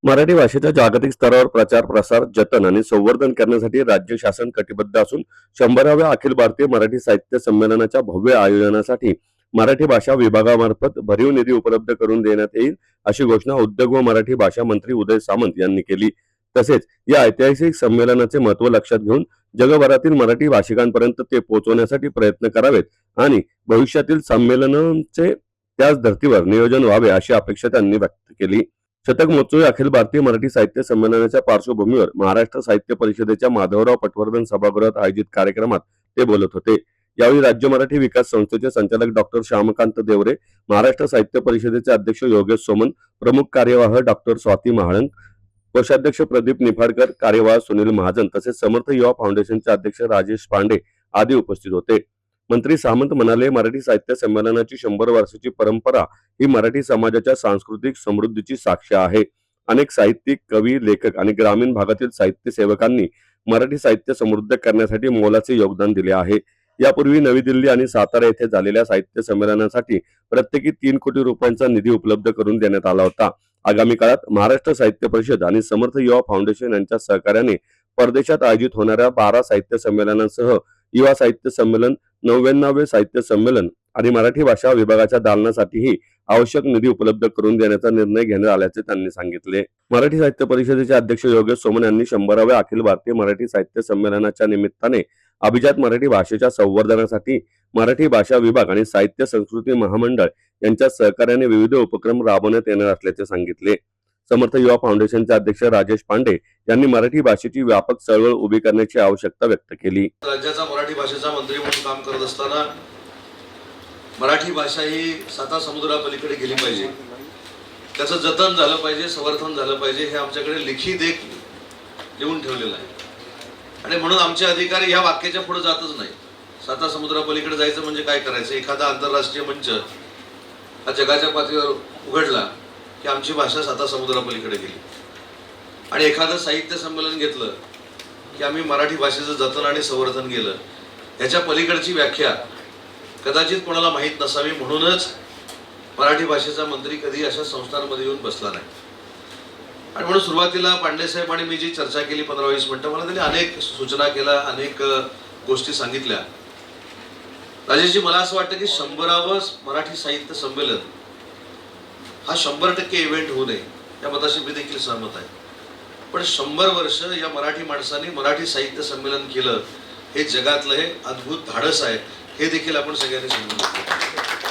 मराठी भाषेच्या जागतिक स्तरावर प्रचार प्रसार जतन आणि संवर्धन करण्यासाठी राज्य शासन कटिबद्ध असून 100व्या अखिल भारतीय मराठी साहित्य संमेलनाच्या भव्य आयोजनासाठी मराठी भाषा विभागामार्फत भरीव निधी उपलब्ध करून देण्यात येईल अशी घोषणा उद्योग व मराठी भाषा मंत्री उदय सामंत यांनी केली. तसेच या ऐतिहासिक संमेलनाचे महत्त्व लक्षात घेऊन जगभरातील मराठी भाषिकांपर्यंत ते पोहोचवण्यासाठी प्रयत्न करावेत आणि भविष्यातील संमेलनांचे त्याच धर्तीवर नियोजन व्हावे अशी अपेक्षा त्यांनी व्यक्त केली. शतक महोत्सवी अखिल भारतीय मराठी साहित्य संमेलनाच्या पार्श्वभूमीवर महाराष्ट्र साहित्य परिषदेच्या माधवराव पटवर्धन सभागृहात आयोजित कार्यक्रमात ते बोलत होते. यावेळी राज्य मराठी विकास संस्थेचे संचालक डॉक्टर श्यामकांत देवरे, महाराष्ट्र साहित्य परिषदेचे अध्यक्ष योगेश सोमन, प्रमुख कार्यवाह डॉक्टर स्वाती महाळंक, कोषाध्यक्ष प्रदीप निफाडकर, कार्यवाह सुनील महाजन तसेच समर्थ युवा फाउंडेशनचे अध्यक्ष राजेश पांडे आदी उपस्थित होते. मंत्री सामंत म्हणाले, मराठी साहित्य संमेलनाची 100 वर्षाची परंपरा ही मराठी समाजाच्या सांस्कृतिक समृद्धीची साक्ष आहे. अनेक साहित्यिक, कवी, लेखक आणि ग्रामीण भागातील साहित्य सेवकांनी मराठी साहित्य समृद्ध करण्यासाठी मोलाचे योगदान दिले आहे. यापूर्वी नवी दिल्ली आणि सातारा येथे झालेल्या साहित्य संमेलनासाठी प्रत्येकी 3 कोटी रुपयांचा निधी उपलब्ध करून देण्यात आला होता. आगामी काळात महाराष्ट्र साहित्य परिषद आणि समर्थ युवा फाउंडेशन यांच्या सहकार्याने परदेशात आयोजित होणाऱ्या 12 साहित्य संमेलनांसह युवा साहित्य संमेलन, 99वे साहित्य संमेलन आणि मराठी भाषा विभागाच्या दालनासाठीही आवश्यक निधी उपलब्ध करून देण्याचा निर्णय घेण्यात आल्याचे त्यांनी सांगितले. मराठी साहित्य परिषदेचे अध्यक्ष योगेश सोमन यांनी 100व्या अखिल भारतीय मराठी साहित्य संमेलनाच्या निमित्ताने अभिजात मराठी भाषेच्या संवर्धनासाठी मराठी भाषा विभाग आणि साहित्य संस्कृती महामंडळ यांच्या सहकार्याने विविध उपक्रम राबवण्यात येणार असल्याचे सांगितले. समर्थ युवा फाउंडेशनचे अध्यक्ष राजेश पांडे यांनी मराठी भाषेची व्यापक चळवळ उभी करण्याची आवश्यकता व्यक्त केली. राज्याचा मराठी भाषेचा मंत्री म्हणून काम करत असताना मराठी भाषा ही साता समुद्रापलीकडे गेली पाहिजे, त्याचं जतन झालं पाहिजे, संवर्धन झालं पाहिजे, हे आमच्याकडे लिखित एक लिहून ठेवलेलं आहे. आणि म्हणून आमचे अधिकारी ह्या वाक्याच्या पुढे जातच नाही. साता समुद्रापलीकडे जायचं म्हणजे काय करायचं? एखादा आंतरराष्ट्रीय मंच हा जगाच्या पातळीवर उघडला की आमची भाषा साता समुद्रापलीकडे गेली. आणि एखादं साहित्य संमेलन घेतलं की आम्ही मराठी भाषेचं जतन आणि संवर्धन केलं. ह्याच्या पलीकडची व्याख्या कदाचित कोणाला माहीत नसावी, म्हणूनच मराठी भाषेचा मंत्री कधी अशा संस्थांमध्ये येऊन बसला नाही. आणि म्हणून सुरुवातीला पांडे साहेब आणि मी जी चर्चा केली 15-20 मिनिटं, मला त्यांनी अनेक सूचना केल्या, अनेक गोष्टी सांगितल्या. राजेशजी, मला असं वाटतं की 100वं मराठी साहित्य संमेलन हा 100% इव्हेंट होऊ नये, या मताशी मी देखील सहमत आहे. पण 100 वर्ष या मराठी माणसांनी मराठी साहित्य संमेलन केलं, हे जगातलं हे अद्भुत धाडस आहे, हे देखील आपण सगळ्यांनी समजून घेतलं.